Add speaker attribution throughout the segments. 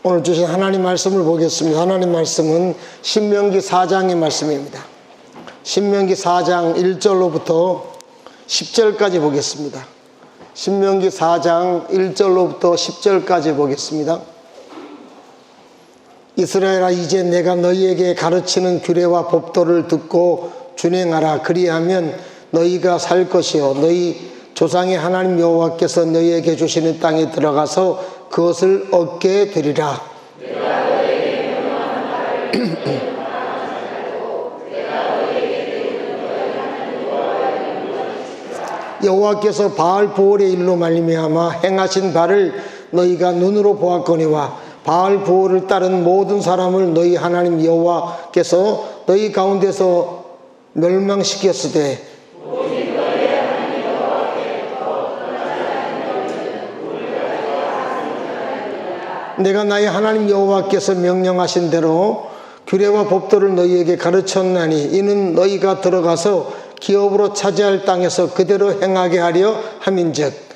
Speaker 1: 오늘 주신 하나님 말씀을 보겠습니다. 하나님 말씀은 신명기 4장의 말씀입니다. 신명기 4장 1절로부터 10절까지 보겠습니다. 신명기 4장 1절로부터 10절까지 보겠습니다. 이스라엘아, 이제 내가 너희에게 가르치는 규례와 법도를 듣고 준행하라. 그리하면 너희가 살 것이요 너희 조상의 하나님 여호와께서 너희에게 주시는 땅에 들어가서 그것을 얻게 되리라. 여호와께서 바알보올의 일로 말미암아 행하신 바를 너희가 눈으로 보았거니와 바알보올을 따른 모든 사람을 너희 하나님 여호와께서 너희 가운데서 멸망시켰으되 내가 나의 하나님 여호와께서 명령하신 대로 규례와 법도를 너희에게 가르쳤나니 이는 너희가 들어가서 기업으로 차지할 땅에서 그대로 행하게 하려 함인즉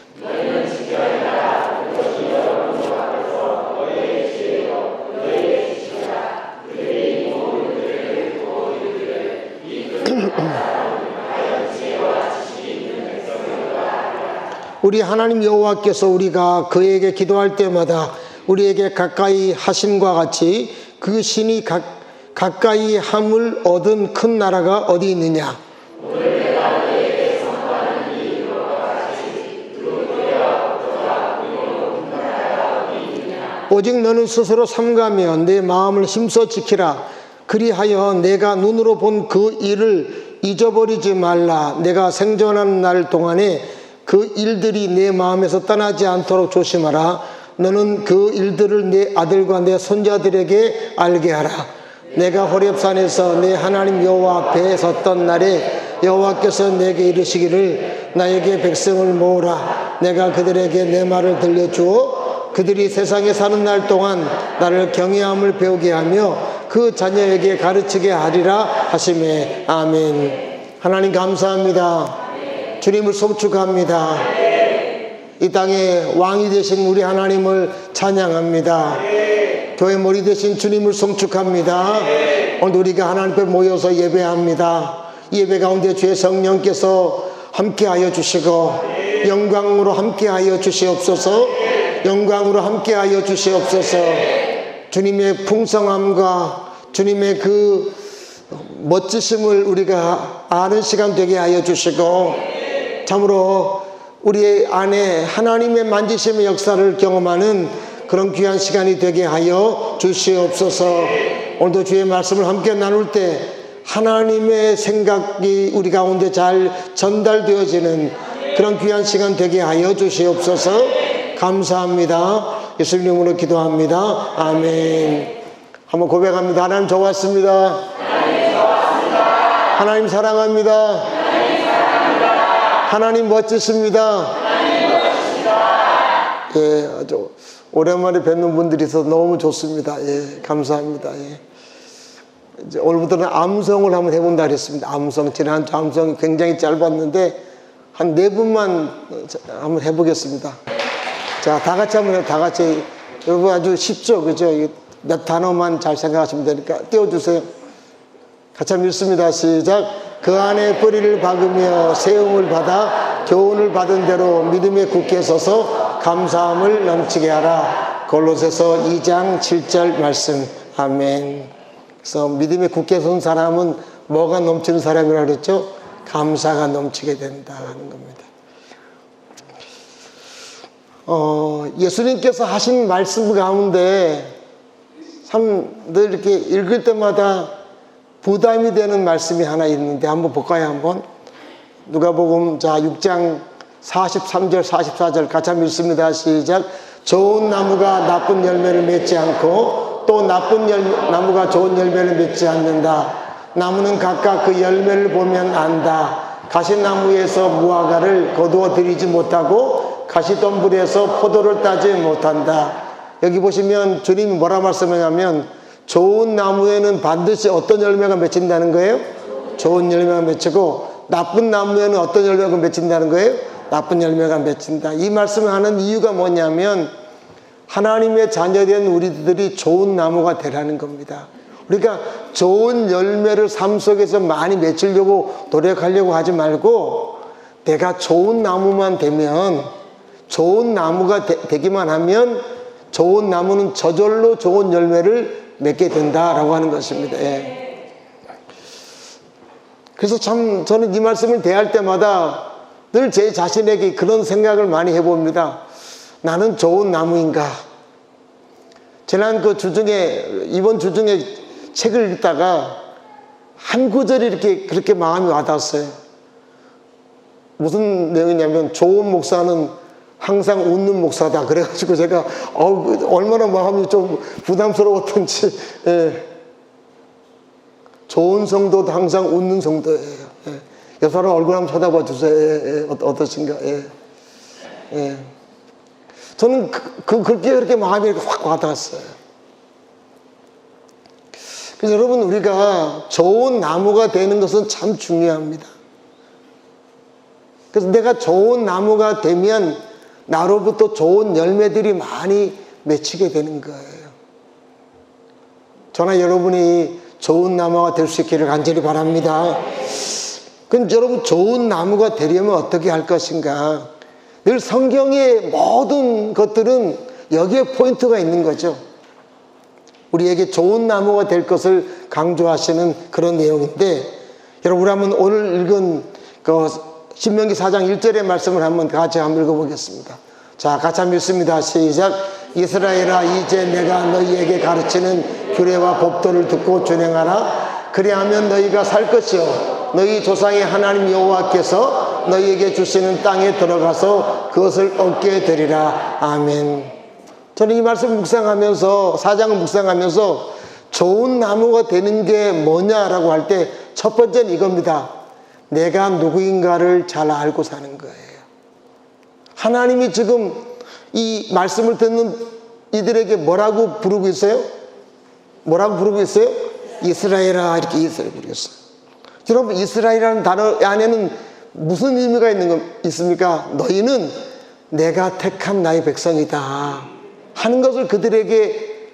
Speaker 1: 우리 하나님 여호와께서 우리가 그에게 기도할 때마다 우리에게 가까이 하심과 같이 그 신이 가까이 함을 얻은 큰 나라가 어디 있느냐? 오직 너는 스스로 삼가며 내 마음을 힘써 지키라. 그리하여 내가 눈으로 본 그 일을 잊어버리지 말라. 내가 생존하는 날 동안에 그 일들이 내 마음에서 떠나지 않도록 조심하라. 너는 그 일들을 내 아들과 내 손자들에게 알게 하라. 내가 호렙산에서 내 하나님 여호와 앞에 섰던 날에 여호와께서 내게 이르시기를 나에게 백성을 모으라. 내가 그들에게 내 말을 들려주어 그들이 세상에 사는 날 동안 나를 경외함을 배우게 하며 그 자녀에게 가르치게 하리라 하시매. 아멘. 하나님 감사합니다. 주님을 송축합니다. 이 땅에 왕이 되신 우리 하나님을 찬양합니다. 교회 머리 되신 주님을 송축합니다. 오늘 우리가 하나님 앞에 모여서 예배합니다. 이 예배 가운데 주의 성령께서 함께하여 주시고 영광으로 함께하여 주시옵소서. 영광으로 함께하여 주시옵소서. 주님의 풍성함과 주님의 그 멋지심을 우리가 아는 시간 되게 하여 주시고 참으로 우리 안에 하나님의 만지심의 역사를 경험하는 그런 귀한 시간이 되게 하여 주시옵소서. 오늘도 주의 말씀을 함께 나눌 때 하나님의 생각이 우리 가운데 잘 전달되어지는 그런 귀한 시간 되게 하여 주시옵소서. 감사합니다. 예수님 이름으로 기도합니다. 아멘. 한번 고백합니다. 하나님 좋았습니다. 하나님 사랑합니다. 하나님 멋지십니다. 예, 아주 오랜만에 뵙는 분들이 있어서 너무 좋습니다. 예, 감사합니다. 예. 이제 오늘부터는 암송을 한번 해본다 그랬습니다. 암송, 지난주 암송이 굉장히 짧았는데 한 4분만 한번 해보겠습니다. 자, 다 같이 한번 해요. 다 같이. 여러분 아주 쉽죠? 그죠? 몇 단어만 잘 생각하시면 되니까 띄워주세요. 같이 한번 읽습니다. 시작. 그 안에 뿌리를 박으며 세움을 받아 교훈을 받은 대로 믿음에 굳게 서서 감사함을 넘치게 하라. 골로새서 2장 7절 말씀. 아멘. 그래서 믿음에 굳게 선 사람은 뭐가 넘치는 사람이라고 그랬죠? 감사가 넘치게 된다 하는 겁니다. 예수님께서 하신 말씀 가운데 참 늘 이렇게 읽을 때마다 부담이 되는 말씀이 하나 있는데 한번 볼까요? 한번 누가복음 6장 43절 44절 같이 한번 읽습니다. 시작. 좋은 나무가 나쁜 열매를 맺지 않고 또 나쁜 나무가 좋은 열매를 맺지 않는다. 나무는 각각 그 열매를 보면 안다. 가시나무에서 무화과를 거두어 들이지 못하고 가시덤불에서 포도를 따지 못한다. 여기 보시면 주님이 뭐라 말씀하냐면 좋은 나무에는 반드시 어떤 열매가 맺힌다는 거예요? 좋은 열매가 맺히고 나쁜 나무에는 어떤 열매가 맺힌다는 거예요? 나쁜 열매가 맺힌다. 이 말씀을 하는 이유가 뭐냐면 하나님의 자녀된 우리들이 좋은 나무가 되라는 겁니다. 우리가 좋은 열매를 삶 속에서 많이 맺으려고 노력하려고 하지 말고, 내가 좋은 나무만 되면, 좋은 나무가 되기만 하면 좋은 나무는 저절로 좋은 열매를 맺게 된다라고 하는 것입니다. 예. 그래서 참 저는 이 말씀을 대할 때마다 늘 제 자신에게 그런 생각을 많이 해봅니다. 나는 좋은 나무인가? 지난 그 주중에, 이번 주중에 책을 읽다가 한 구절이 이렇게 그렇게 마음이 와닿았어요. 무슨 내용이냐면, 좋은 목사는 항상 웃는 목사다. 그래가지고 제가 얼마나 마음이 좀 부담스러웠던지. 예. 좋은 성도도 항상 웃는 성도예요. 예. 여사람 얼굴 한번 쳐다봐 주세요. 예. 어떠신가? 예. 예. 저는 그렇게 마음이 이렇게 확 와닿았어요. 그래서 여러분, 우리가 좋은 나무가 되는 것은 참 중요합니다. 그래서 내가 좋은 나무가 되면 나로부터 좋은 열매들이 많이 맺히게 되는 거예요. 저나 여러분이 좋은 나무가 될 수 있기를 간절히 바랍니다. 그럼 여러분, 좋은 나무가 되려면 어떻게 할 것인가? 늘 성경의 모든 것들은 여기에 포인트가 있는 거죠. 우리에게 좋은 나무가 될 것을 강조하시는 그런 내용인데, 여러분, 우리 한번 오늘 읽은 그 신명기 4장 1절의 말씀을 같이 한번 읽어보겠습니다. 자, 같이 한번 읽습니다. 시작. 이스라엘아, 이제 내가 너희에게 가르치는 규례와 법도를 듣고 준행하라. 그리하면 너희가 살 것이요, 너희 조상의 하나님 여호와께서 너희에게 주시는 땅에 들어가서 그것을 얻게 되리라. 아멘. 저는 이 말씀 묵상하면서, 4장을 묵상하면서 좋은 나무가 되는 게 뭐냐라고 할 때 첫 번째는 이겁니다. 내가 누구인가를 잘 알고 사는 거예요. 하나님이 지금 이 말씀을 듣는 이들에게 뭐라고 부르고 있어요? 뭐라고 부르고 있어요? 이스라엘아, 이렇게 이스라엘 부르고 있어요. 여러분, 이스라엘이라는 단어 안에는 무슨 의미가 있습니까? 너희는 내가 택한 나의 백성이다 하는 것을 그들에게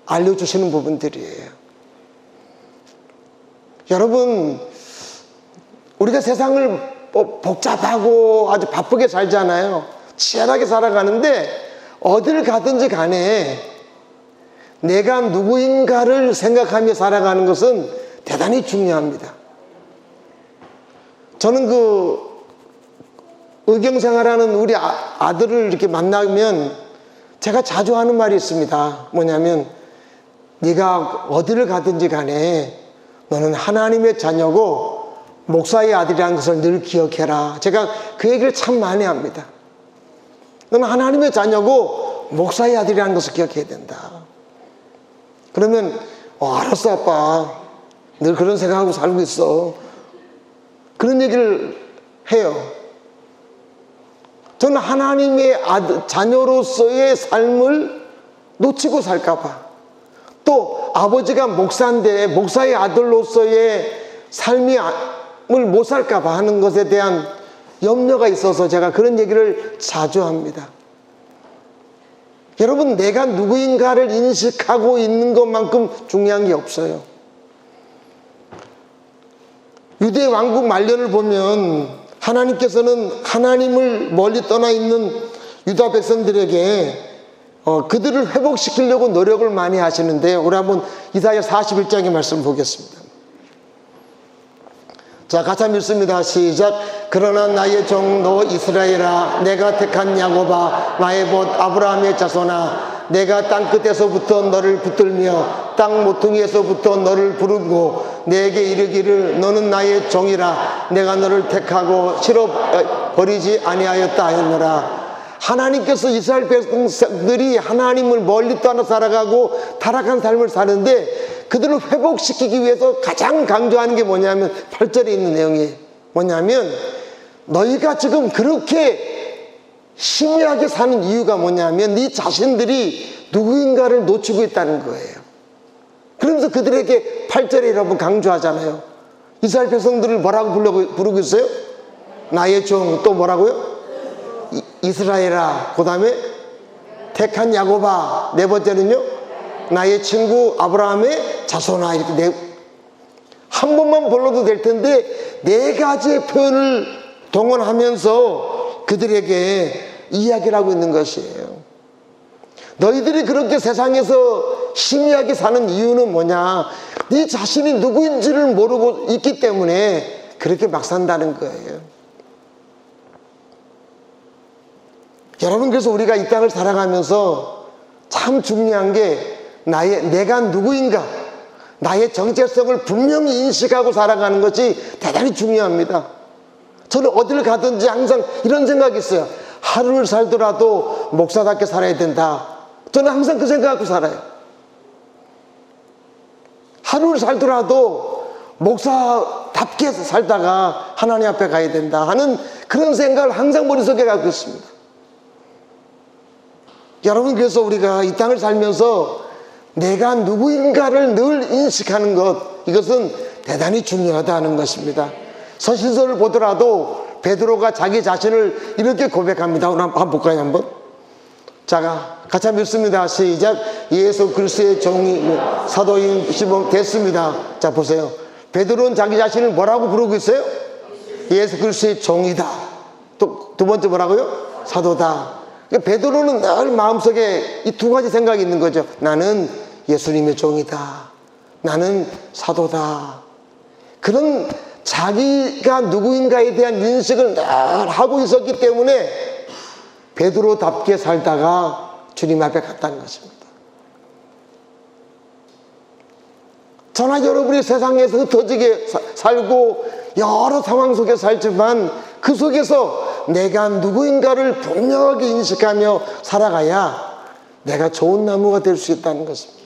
Speaker 1: 알려주시는 부분들이에요. 여러분, 우리가 세상을 복잡하고 아주 바쁘게 살잖아요. 치열하게 살아가는데, 어딜 가든지 간에 내가 누구인가를 생각하며 살아가는 것은 대단히 중요합니다. 저는 의경생활하는 우리 아들을 이렇게 만나면 제가 자주 하는 말이 있습니다. 뭐냐면, 네가 어디를 가든지 간에 너는 하나님의 자녀고 목사의 아들이라는 것을 늘 기억해라. 제가 그 얘기를 참 많이 합니다. 너는 하나님의 자녀고 목사의 아들이라는 것을 기억해야 된다. 그러면 알았어 아빠, 늘 그런 생각하고 살고 있어. 그런 얘기를 해요. 저는 하나님의 자녀로서의 삶을 놓치고 살까봐, 또 아버지가 목사인데 목사의 아들로서의 삶을 못 살까봐 하는 것에 대한 염려가 있어서 제가 그런 얘기를 자주 합니다. 여러분, 내가 누구인가를 인식하고 있는 것만큼 중요한 게 없어요. 유대 왕국 말년을 보면 하나님께서는 하나님을 멀리 떠나 있는 유다 백성들에게 그들을 회복시키려고 노력을 많이 하시는데, 우리 한번 이사야 41장의 말씀 보겠습니다. 자, 같이 한번 읽습니다. 시작. 그러나 나의 종 너 이스라엘아, 내가 택한 야곱아, 나의 봇 아브라함의 자손아, 내가 땅끝에서부터 너를 붙들며 땅 모퉁이에서부터 너를 부르고 내게 이르기를 너는 나의 종이라, 내가 너를 택하고 실어버리지 아니하였다 하였노라. 하나님께서 이스라엘 백성들이 하나님을 멀리 떠나 살아가고 타락한 삶을 사는데, 그들을 회복시키기 위해서 가장 강조하는 게 뭐냐면 8절에 있는 내용이 뭐냐면, 너희가 지금 그렇게 희미하게 사는 이유가 뭐냐면 네 자신들이 누구인가를 놓치고 있다는 거예요. 그러면서 그들에게 8절에 여러분 강조하잖아요. 이스라엘 백성들을 뭐라고 부르고 있어요? 나의 종. 또 뭐라고요? 이스라엘아. 그 다음에 택한 야곱아, 네 번째는요, 나의 친구 아브라함의 자손아. 이렇게 한 번만 불러도 될 텐데 네 가지의 표현을 동원하면서 그들에게 이야기를 하고 있는 것이에요. 너희들이 그렇게 세상에서 희미하게 사는 이유는 뭐냐? 네 자신이 누구인지를 모르고 있기 때문에 그렇게 막 산다는 거예요. 여러분, 그래서 우리가 이 땅을 살아가면서 참 중요한 게 내가 누구인가, 나의 정체성을 분명히 인식하고 살아가는 것이 대단히 중요합니다. 저는 어딜 가든지 항상 이런 생각이 있어요. 하루를 살더라도 목사답게 살아야 된다. 저는 항상 그 생각하고 살아요. 하루를 살더라도 목사답게 살다가 하나님 앞에 가야 된다 하는 그런 생각을 항상 머릿속에 갖고 있습니다. 여러분, 그래서 우리가 이 땅을 살면서 내가 누구인가를 늘 인식하는 것, 이것은 대단히 중요하다는 것입니다. 서신서를 보더라도 베드로가 자기 자신을 이렇게 고백합니다. 오늘 한번 볼까요? 한번. 자, 같이 한번 읽습니다. 시작. 예수 그리스도의 종이 사도인 시몬 됐습니다. 자, 보세요. 베드로는 자기 자신을 뭐라고 부르고 있어요? 예수 그리스도의 종이다. 또 두 번째 뭐라고요? 사도다. 그러니까 베드로는 늘 마음속에 이 두 가지 생각이 있는 거죠. 나는 예수님의 종이다. 나는 사도다. 그런 자기가 누구인가에 대한 인식을 늘 하고 있었기 때문에 베드로답게 살다가 주님 앞에 갔다는 것입니다. 저나 여러분이 세상에서 흩어지게 살고 여러 상황 속에 살지만 그 속에서 내가 누구인가를 분명하게 인식하며 살아가야 내가 좋은 나무가 될 수 있다는 것입니다.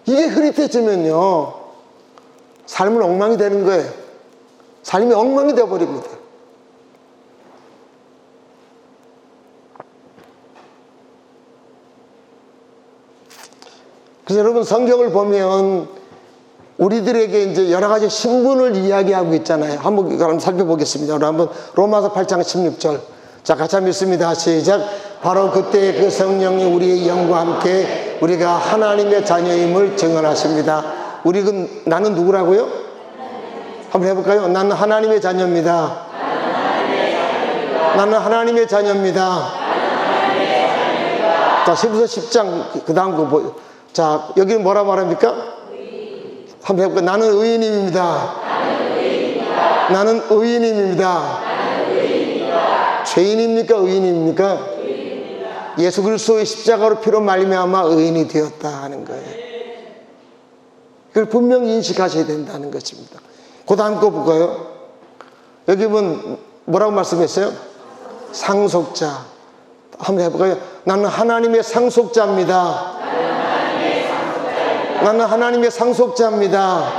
Speaker 1: 이게 흐릿해지면요, 삶은 엉망이 되는 거예요. 삶이 엉망이 되어버립니다. 그래서 여러분, 성경을 보면 우리들에게 이제 여러 가지 신분을 이야기하고 있잖아요. 한번 살펴보겠습니다. 우리 한번 로마서 8장 16절. 자, 같이 한번 읽습니다. 시작. 바로 그때 그 성령이 우리의 영과 함께 우리가 하나님의 자녀임을 증언하십니다. 나는 누구라고요? 한번 해볼까요? 나는 하나님의 자녀입니다. 나는 하나님의 자녀입니다. 자, 히브리서 10장 그 다음 거 보여. 자, 여기는 뭐라 말합니까? 한번 해볼까요? 나는 의인입니다. 나는 의인입니다. 죄인입니까? 의인입니까? 예수 그리스도의 십자가로 피로 말미암아 의인이 되었다 하는 거예요. 이걸 분명히 인식하셔야 된다는 것입니다. 그 다음 거 볼까요? 여기 보면 뭐라고 말씀했어요? 상속자. 한번 해볼까요? 나는 하나님의 상속자입니다. 나는 하나님의 상속자입니다.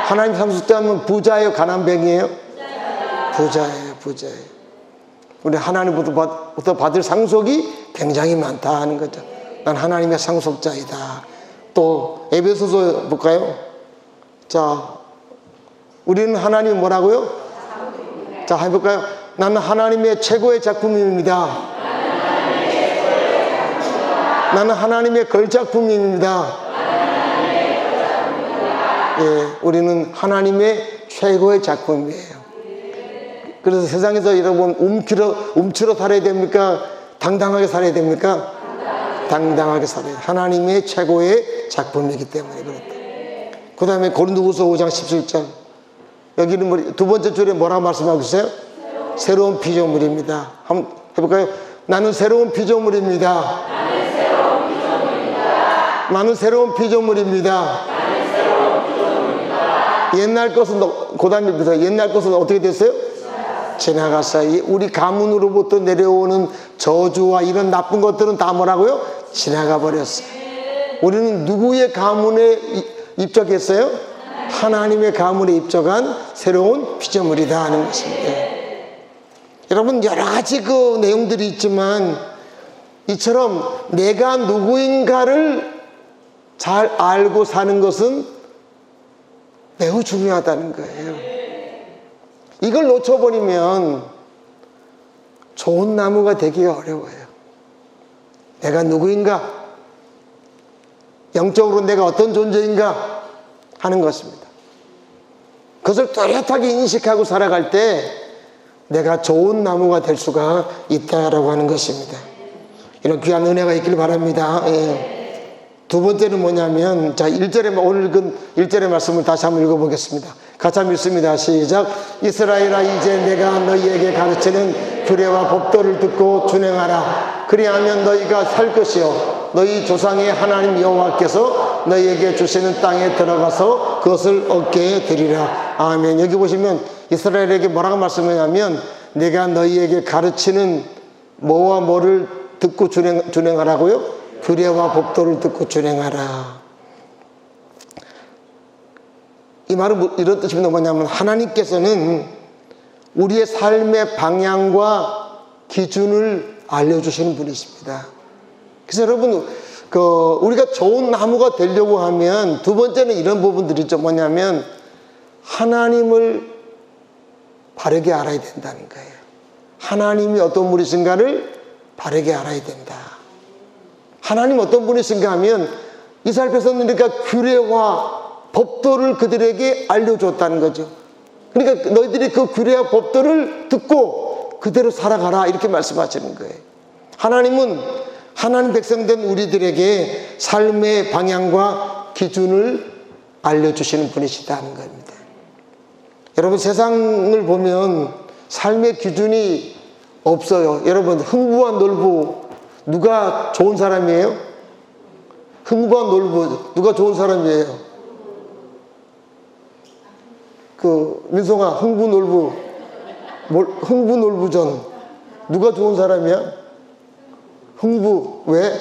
Speaker 1: 하나님 상속자면 부자예요? 가난뱅이에요? 부자예요. 부자예요. 우리 하나님부터 받을 상속이 굉장히 많다 하는 거죠. 난 하나님의 상속자이다. 또 에베소서 볼까요? 자, 우리는 하나님이 뭐라고요? 자, 해볼까요? 나는 하나님의 최고의 작품입니다. 나는 하나님의 걸작품입니다. 예, 우리는 하나님의 최고의 작품이에요. 그래서 세상에서 여러분 움츠러 살아야 됩니까? 당당하게 살아야 됩니까? 당당하게 살아야 돼요. 하나님의 최고의 작품이기 때문에 그렇다. 그 다음에 고린도후서 5장 17절. 여기는 두 번째 줄에 뭐라고 말씀하고 있어요? 새로운 피조물입니다. 한번 해볼까요? 나는 새로운 피조물입니다. 나는 새로운 피조물입니다. 옛날 것은 그 다음에 옛날 것은 어떻게 됐어요? 지나갔어요. 우리 가문으로부터 내려오는 저주와 이런 나쁜 것들은 다 뭐라고요? 지나가 버렸어요. 우리는 누구의 가문에 입적했어요? 하나님의 가문에 입적한 새로운 피조물이다 하는 것입니다. 여러분, 여러 가지 그 내용들이 있지만 이처럼 내가 누구인가를 잘 알고 사는 것은 매우 중요하다는 거예요. 이걸 놓쳐버리면 좋은 나무가 되기가 어려워요. 내가 누구인가? 영적으로 내가 어떤 존재인가? 하는 것입니다. 그것을 뚜렷하게 인식하고 살아갈 때 내가 좋은 나무가 될 수가 있다라고 하는 것입니다. 이런 귀한 은혜가 있길 바랍니다. 예. 두 번째는 뭐냐면, 자, 1절에, 오늘 읽은 1절의 말씀을 다시 한번 읽어보겠습니다. 같이 한번 읽습니다. 시작. 이스라엘아, 이제 내가 너희에게 가르치는 규례와 법도를 듣고 준행하라. 그리하면 너희가 살 것이요 너희 조상의 하나님 여호와께서 너희에게 주시는 땅에 들어가서 그것을 얻게 되리라. 아멘. 여기 보시면 이스라엘에게 뭐라고 말씀하냐면, 내가 너희에게 가르치는 뭐와 뭐를 듣고 준행하라고요? 규례와 법도를 듣고 준행하라. 이 말은 이런 뜻입니다. 뭐냐면 하나님께서는 우리의 삶의 방향과 기준을 알려주시는 분이십니다. 그래서 여러분, 우리가 좋은 나무가 되려고 하면 두 번째는 이런 부분들이죠. 뭐냐면 하나님을 바르게 알아야 된다는 거예요. 하나님이 어떤 분이신가를 바르게 알아야 된다. 하나님 어떤 분이신가 하면 이스라엘 백성들이니까 규례와 법도를 그들에게 알려줬다는 거죠. 그러니까 너희들이 그 규례와 법도를 듣고 그대로 살아가라, 이렇게 말씀하시는 거예요. 하나님은 하나님 백성된 우리들에게 삶의 방향과 기준을 알려주시는 분이시다는 겁니다. 여러분, 세상을 보면 삶의 기준이 없어요. 여러분, 흥부와 놀부, 누가 좋은 사람이에요? 흥부와 놀부, 누가 좋은 사람이에요? 민송아, 흥부 놀부전, 누가 좋은 사람이야? 흥부. 왜?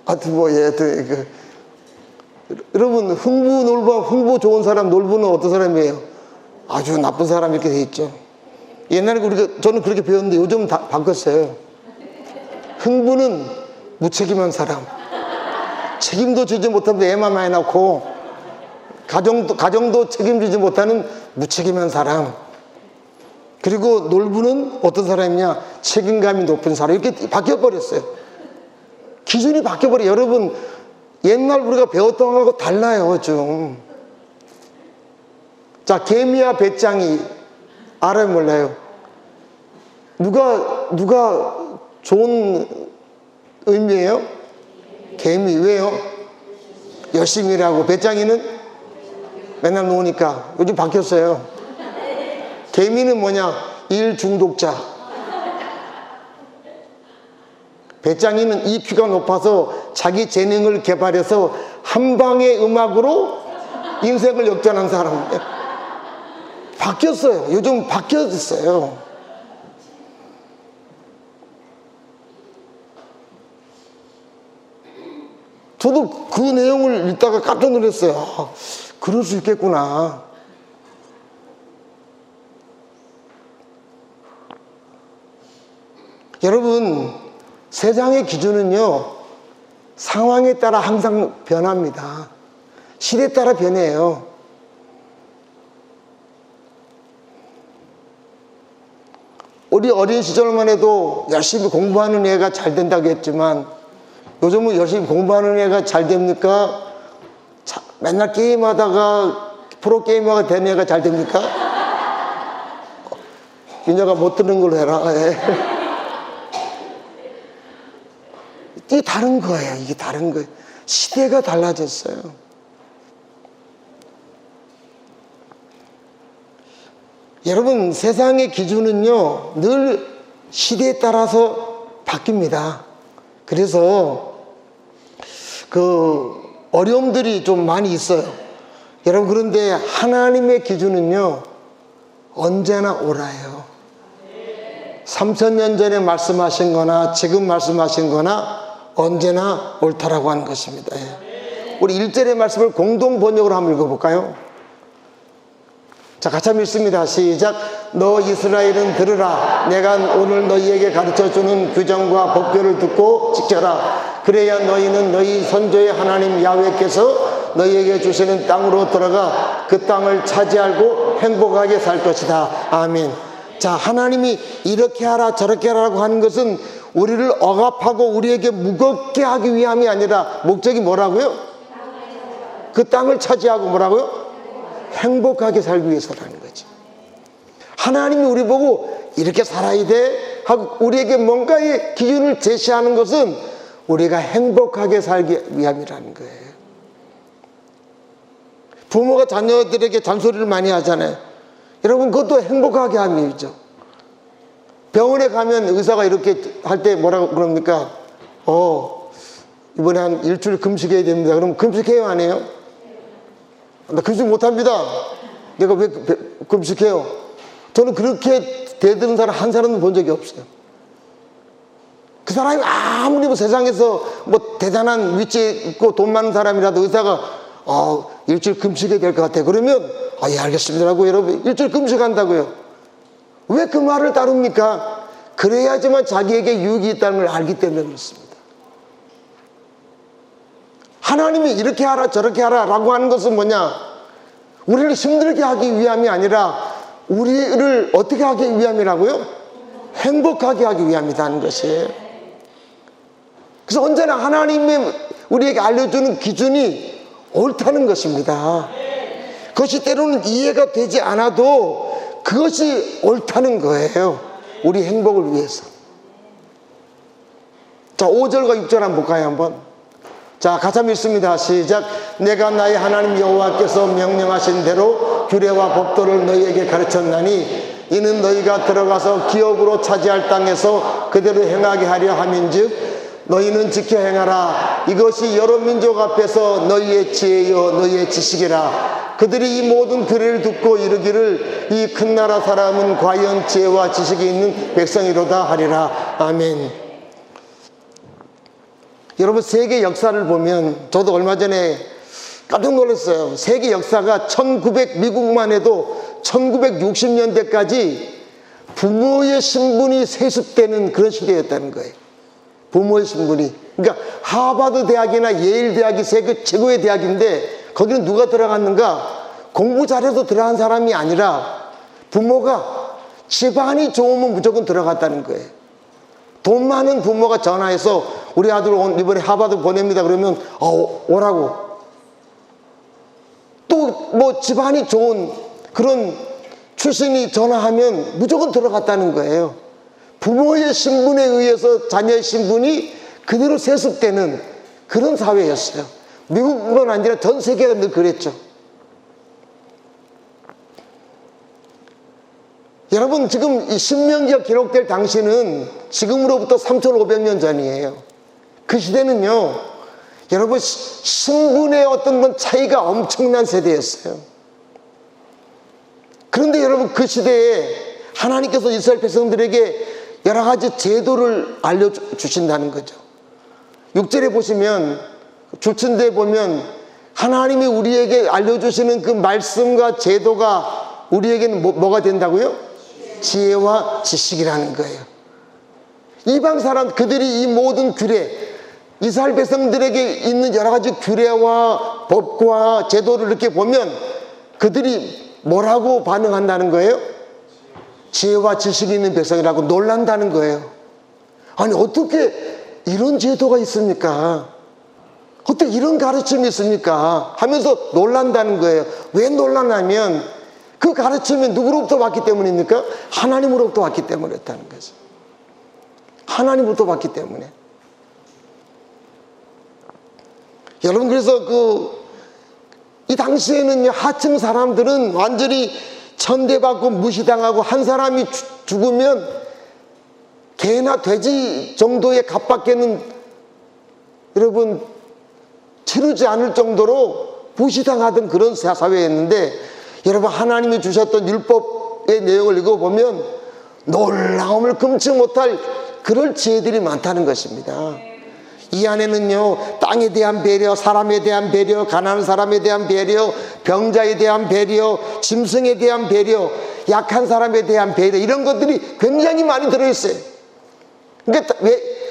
Speaker 1: 하여튼 여러분, 흥부 놀부와 흥부 좋은 사람, 놀부는 어떤 사람이에요? 아주 나쁜 사람, 이렇게 돼 있죠. 옛날에 저는 그렇게 배웠는데 요즘 다 바꿨어요. 흥부는 무책임한 사람, 책임도 지지 못하면서 애만 많이 낳고 가정도 책임지지 못하는 무책임한 사람. 그리고 놀부는 어떤 사람이냐? 책임감이 높은 사람. 이렇게 바뀌어버렸어요. 기준이 바뀌어버려요. 여러분, 옛날 우리가 배웠던 거하고 달라요, 좀. 자, 개미와 배짱이 알아요, 몰라요? 누가 좋은 의미예요? 개미. 왜요? 열심히 일하고. 배짱이는 맨날 노니까. 요즘 바뀌었어요. 개미는 뭐냐? 일 중독자. 배짱이는 EQ가 높아서 자기 재능을 개발해서 한 방의 음악으로 인생을 역전한 사람. 바뀌었어요. 요즘 바뀌었어요. 저도 그 내용을 읽다가 깜짝 놀랐어요. 아, 그럴 수 있겠구나. 여러분, 세상의 기준은요, 상황에 따라 항상 변합니다. 시대에 따라 변해요. 우리 어린 시절만 해도 열심히 공부하는 애가 잘 된다고 했지만 요즘은 열심히 공부하는 애가 잘 됩니까? 맨날 게임하다가 프로게이머가 된 애가 잘 됩니까? 윤여가 못 듣는 걸로 해라. 이게 다른 거예요. 이게 다른 거예요. 시대가 달라졌어요. 여러분, 세상의 기준은요, 늘 시대에 따라서 바뀝니다. 그래서 어려움들이 좀 많이 있어요. 여러분, 그런데 하나님의 기준은요, 언제나 옳아요. 3000년 전에 말씀하신 거나 지금 말씀하신 거나 언제나 옳다라고 하는 것입니다. 우리 1절의 말씀을 공동 번역으로 한번 읽어볼까요? 자, 같이 한번 읽습니다. 시작. 너 이스라엘은 들으라. 내가 오늘 너희에게 가르쳐주는 규정과 법규를 듣고 지켜라. 그래야 너희는 너희 선조의 하나님 야훼께서 너희에게 주시는 땅으로 들어가 그 땅을 차지하고 행복하게 살 것이다. 아멘. 자, 하나님이 이렇게 하라 저렇게 하라고 하는 것은 우리를 억압하고 우리에게 무겁게 하기 위함이 아니라 목적이 뭐라고요? 그 땅을 차지하고 뭐라고요? 행복하게 살기 위해서라는 거지. 하나님이 우리 보고 이렇게 살아야 돼 하고 우리에게 뭔가의 기준을 제시하는 것은 우리가 행복하게 살기 위함이라는 거예요. 부모가 자녀들에게 잔소리를 많이 하잖아요. 여러분, 그것도 행복하게 하는 일이죠. 병원에 가면 의사가 이렇게 할 때 뭐라고 그럽니까? 이번에 한 일주일 금식해야 됩니다. 그럼 금식해요, 안 해요? 나 금식 못합니다. 내가 왜 금식해요? 저는 그렇게 대드는 사람 한 사람도 본 적이 없어요. 그 사람이 아무리 뭐 세상에서 뭐 대단한 위치에 있고 돈 많은 사람이라도 의사가 일주일 금식해야 될 것 같아요. 그러면 예, 알겠습니다라고 여러분 일주일 금식한다고요. 왜 그 말을 따릅니까? 그래야지만 자기에게 유익이 있다는 걸 알기 때문에 그렇습니다. 하나님이 이렇게 하라 저렇게 하라 라고 하는 것은 뭐냐? 우리를 힘들게 하기 위함이 아니라 우리를 어떻게 하기 위함이라고요? 행복하게 하기 위함이라는 것이에요. 그래서 언제나 하나님이 우리에게 알려주는 기준이 옳다는 것입니다. 그것이 때로는 이해가 되지 않아도 그것이 옳다는 거예요. 우리 행복을 위해서. 자, 5절과 6절 한번 볼까요? 한번. 자, 같이 읽습니다. 시작. 내가 나의 하나님 여호와께서 명령하신 대로 규례와 법도를 너희에게 가르쳤나니 이는 너희가 들어가서 기업으로 차지할 땅에서 그대로 행하게 하려 함인즉 너희는 지켜 행하라. 이것이 여러 민족 앞에서 너희의 지혜요 너희의 지식이라. 그들이 이 모든 규례를 듣고 이르기를 이 큰 나라 사람은 과연 지혜와 지식이 있는 백성이로다 하리라. 아멘. 여러분, 세계 역사를 보면 저도 얼마 전에 깜짝 놀랐어요. 세계 역사가 미국만 해도 1960년대까지 부모의 신분이 세습되는 그런 시대였다는 거예요. 부모의 신분이. 그러니까 하버드 대학이나 예일 대학이 세계 최고의 대학인데 거기는 누가 들어갔는가? 공부 잘해서 들어간 사람이 아니라 부모가 집안이 좋으면 무조건 들어갔다는 거예요. 돈 많은 부모가 전화해서 우리 아들 이번에 하버드 보냅니다 그러면 오라고. 또 뭐 집안이 좋은 그런 출신이 전화하면 무조건 들어갔다는 거예요. 부모의 신분에 의해서 자녀의 신분이 그대로 세습되는 그런 사회였어요. 미국뿐만 아니라 전 세계가 늘 그랬죠. 여러분, 지금 이 신명기가 기록될 당시는 지금으로부터 3,500년 전이에요. 그 시대는요, 여러분, 신분의 어떤 건 차이가 엄청난 세대였어요. 그런데 여러분, 그 시대에 하나님께서 이스라엘 백성들에게 여러 가지 제도를 알려주신다는 거죠. 6절에 보시면, 주춘대에 보면 하나님이 우리에게 알려주시는 그 말씀과 제도가 우리에게는 뭐가 된다고요? 지혜와 지식이라는 거예요. 이방 사람, 그들이 이 모든 규례, 이스라엘 백성들에게 있는 여러 가지 규례와 법과 제도를 이렇게 보면 그들이 뭐라고 반응한다는 거예요? 지혜와 지식이 있는 백성이라고 놀란다는 거예요. 아니, 어떻게 이런 제도가 있습니까? 어떻게 이런 가르침이 있습니까? 하면서 놀란다는 거예요. 왜 놀라냐면 그 가르침이 누구로부터 왔기 때문입니까? 하나님으로부터 왔기 때문에 그렇다는 거죠. 하나님으로부터 왔기 때문에. 여러분, 그래서 이 당시에는 하층 사람들은 완전히 천대받고 무시당하고 한 사람이 죽으면 개나 돼지 정도의 값밖에는 여러분 치르지 않을 정도로 무시당하던 그런 사회였는데, 여러분, 하나님이 주셨던 율법의 내용을 읽어보면 놀라움을 금치 못할 그럴 지혜들이 많다는 것입니다. 이 안에는요, 땅에 대한 배려, 사람에 대한 배려, 가난한 사람에 대한 배려, 병자에 대한 배려, 짐승에 대한 배려, 약한 사람에 대한 배려, 이런 것들이 굉장히 많이 들어있어요. 그러니까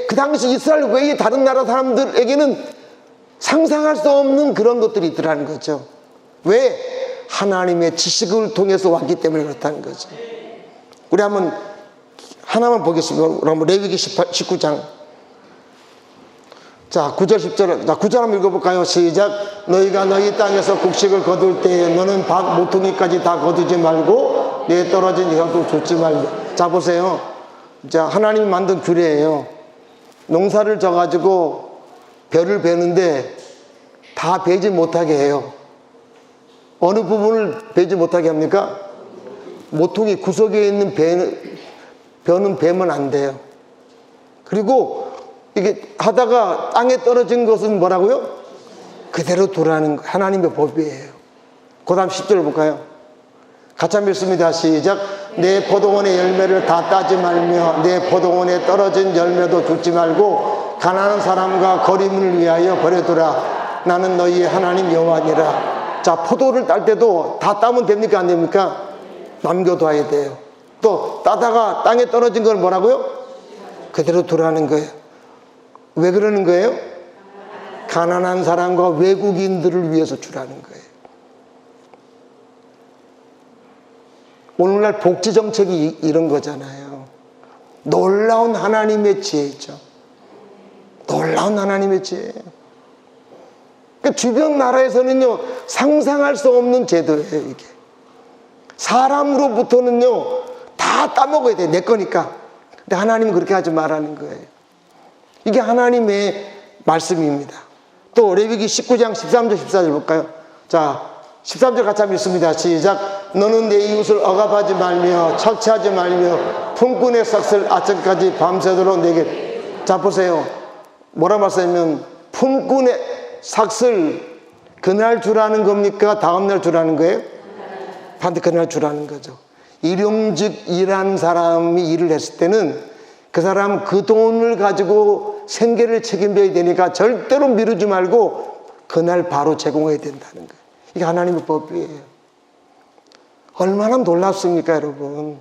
Speaker 1: 그 당시 이스라엘 외의 다른 나라 사람들에게는 상상할 수 없는 그런 것들이 있더라는 거죠. 왜? 하나님의 지식을 통해서 왔기 때문에 그렇다는 거죠. 우리 한번 하나만 보겠습니다. 우리 한번 레위기 19장. 자, 9절 10절. 자, 9절 한번 읽어볼까요? 시작. 너희가 너희 땅에서 곡식을 거둘 때에 너는 밭 모퉁이까지 다 거두지 말고 내 떨어진 혀도 줍지 말고. 자, 보세요. 자, 하나님이 만든 규례예요. 농사를 져가지고 벼를 베는데 다 베지 못하게 해요. 어느 부분을 베지 못하게 합니까? 모퉁이 구석에 있는 벼는 베면 안 돼요. 그리고 이게 하다가 땅에 떨어진 것은 뭐라고요? 그대로 두라는 거. 하나님의 법이에요. 그 다음 10절 볼까요? 같이 한번 읽습니다. 시작. 내 포도원의 열매를 다 따지 말며 내 포도원에 떨어진 열매도 줍지 말고 가난한 사람과 거리민을 위하여 버려두라. 나는 너희의 하나님 여호와니라. 자, 포도를 딸 때도 다 따면 됩니까? 안 됩니까? 남겨둬야 돼요. 또 따다가 땅에 떨어진 걸 뭐라고요? 그대로 두라는 거예요. 왜 그러는 거예요? 가난한 사람과 외국인들을 위해서 주라는 거예요. 오늘날 복지정책이 이런 거잖아요. 놀라운 하나님의 지혜죠. 놀라운 하나님의 지혜. 그러니까 주변 나라에서는요, 상상할 수 없는 제도예요, 이게. 사람으로부터는요, 다 따먹어야 돼. 내 거니까. 근데 하나님은 그렇게 하지 말라는 거예요. 이게 하나님의 말씀입니다. 또 레위기 19장 13절 14절 볼까요? 자, 13절 같이 한번 읽습니다. 시작. 너는 내 이웃을 억압하지 말며 착취하지 말며 품꾼의 삭슬 아침까지 밤새도록 내게. 자, 보세요. 뭐라 말씀하면 품꾼의 삭슬 그날 주라는 겁니까? 다음날 주라는 거예요? 반드시 그날 주라는 거죠. 일용직 일한 사람이 일을 했을 때는 그 사람 그 돈을 가지고 생계를 책임져야 되니까 절대로 미루지 말고 그날 바로 제공해야 된다는 거예요. 이게 하나님의 법이에요. 얼마나 놀랍습니까, 여러분?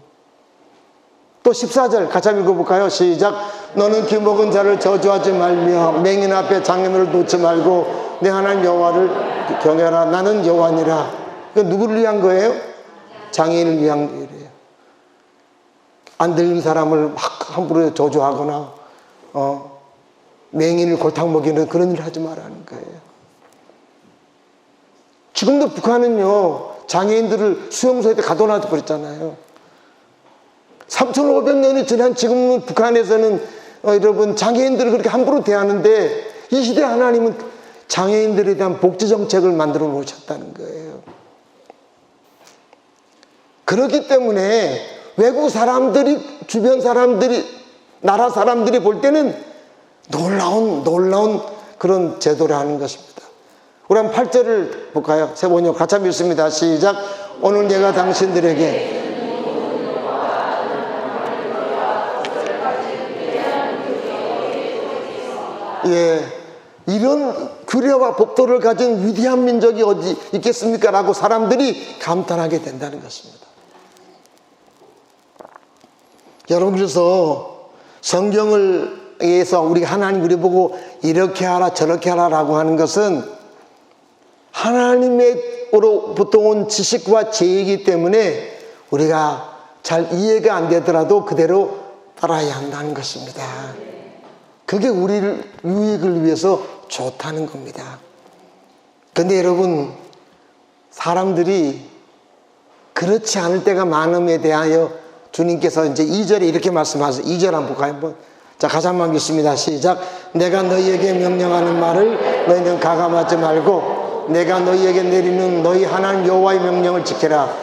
Speaker 1: 또 14절 같이 한번 읽어볼까요? 시작. 너는 귀먹은 자를 저주하지 말며 맹인 앞에 장애물을 놓지 말고 내 하나님 여호와를 경외하라. 나는 여호와니라. 그러니까 누구를 위한 거예요? 장애인을 위한 일이에요. 안 들린 사람을 막 함부로 저주하거나 맹인을 골탕 먹이는 그런 일을 하지 말라는 거예요. 지금도 북한은요, 장애인들을 수용소에 가둬놔도 그랬잖아요. 3,500년이 지난 지금은 북한에서는 여러분 장애인들을 그렇게 함부로 대하는데 이 시대 하나님은 장애인들에 대한 복지정책을 만들어 놓으셨다는 거예요. 그렇기 때문에 외국 사람들이, 주변 사람들이, 나라 사람들이 볼 때는 놀라운 그런 제도를 하는 것입니다. 우리 한번 8절을 볼까요? 세 번역 같이 한번 읽습니다. 시작. 오늘 내가 당신들에게 이런 규례와 법도를 가진 위대한 민족이 어디 있겠습니까? 라고 사람들이 감탄하게 된다는 것입니다. 여러분, 그래서 성경에서 우리가 하나님 우리 보고 이렇게 하라 저렇게 하라라고 하는 것은 하나님으로부터 온 지식과 지혜이기 때문에 우리가 잘 이해가 안 되더라도 그대로 따라야 한다는 것입니다. 그게 우리를 유익을 위해서 좋다는 겁니다. 근데 여러분, 사람들이 그렇지 않을 때가 많음에 대하여 주님께서 이제 2절에 이렇게 말씀하세요. 2절 한번 볼까요? 한번. 자, 같이 한번 읽습니다. 시작. 내가 너희에게 명령하는 말을 너희는 가감하지 말고 내가 너희에게 내리는 너희 하나님 여호와의 명령을 지켜라.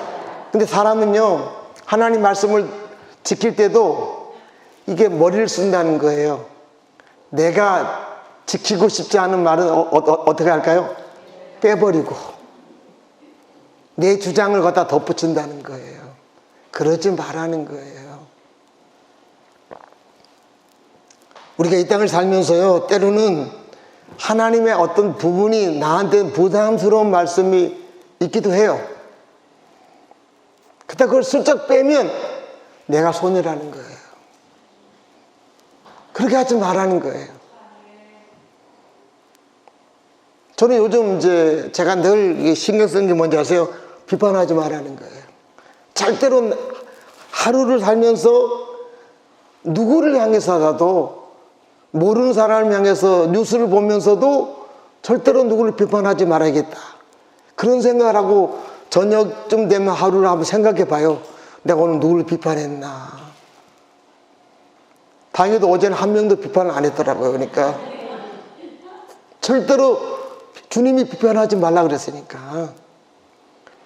Speaker 1: 근데 사람은요, 하나님 말씀을 지킬 때도 이게 머리를 쓴다는 거예요. 내가 지키고 싶지 않은 말은 어떻게 할까요? 빼버리고 내 주장을 갖다 덧붙인다는 거예요. 그러지 말라는 거예요. 우리가 이 땅을 살면서요, 때로는 하나님의 어떤 부분이 나한테 부담스러운 말씀이 있기도 해요. 그때 그걸 슬쩍 빼면 내가 손해라는 거예요. 그렇게 하지 말라는 거예요. 저는 요즘 이제 제가 늘 신경 쓰는 게 뭔지 아세요? 비판하지 말라는 거예요. 절대로 하루를 살면서 누구를 향해서라도, 모르는 사람을 향해서 뉴스를 보면서도 절대로 누구를 비판하지 말아야겠다, 그런 생각을 하고 저녁쯤 되면 하루를 한번 생각해 봐요. 내가 오늘 누구를 비판했나. 다행히도 어제는 한 명도 비판을 안 했더라고요. 그러니까 절대로 주님이 비판하지 말라 그랬으니까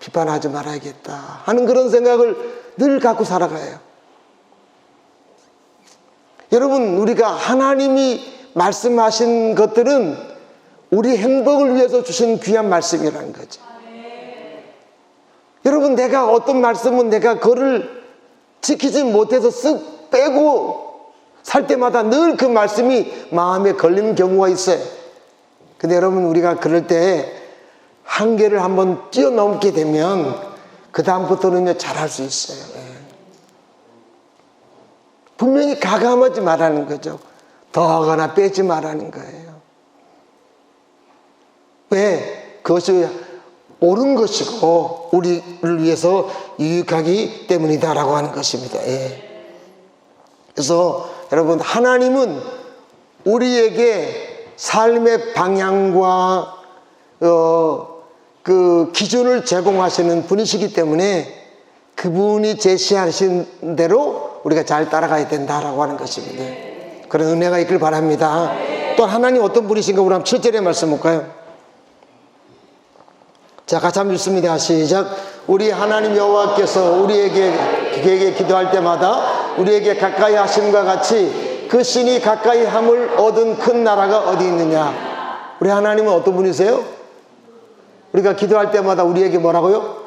Speaker 1: 비판하지 말아야겠다 하는 그런 생각을 늘 갖고 살아가요. 여러분, 우리가 하나님이 말씀하신 것들은 우리 행복을 위해서 주신 귀한 말씀이라는 거죠. 여러분, 내가 어떤 말씀은 내가 그거를 지키지 못해서 쓱 빼고 살 때마다 늘 그 말씀이 마음에 걸리는 경우가 있어요. 근데 여러분, 우리가 그럴 때 한계를 한번 뛰어넘게 되면 그 다음부터는요 잘할 수 있어요. 분명히 가감하지 말라는 거죠. 더하거나 빼지 말라는 거예요. 왜? 그것이 옳은 것이고 우리를 위해서 유익하기 때문이다라고 하는 것입니다. 그래서 여러분, 하나님은 우리에게 삶의 방향과 그 기준을 제공하시는 분이시기 때문에 그분이 제시하신 대로 우리가 잘 따라가야 된다라고 하는 것입니다. 그런 은혜가 있길 바랍니다. 또 하나님 어떤 분이신가 우리 한번 7절의 말씀 볼까요? 자, 같이 한번 읽습니다. 시작. 우리 하나님 여호와께서 우리에게 기도할 때마다 우리에게 가까이 하심과 같이 그 신이 가까이 함을 얻은 큰 나라가 어디 있느냐. 우리 하나님은 어떤 분이세요? 우리가 기도할 때마다 우리에게 뭐라고요?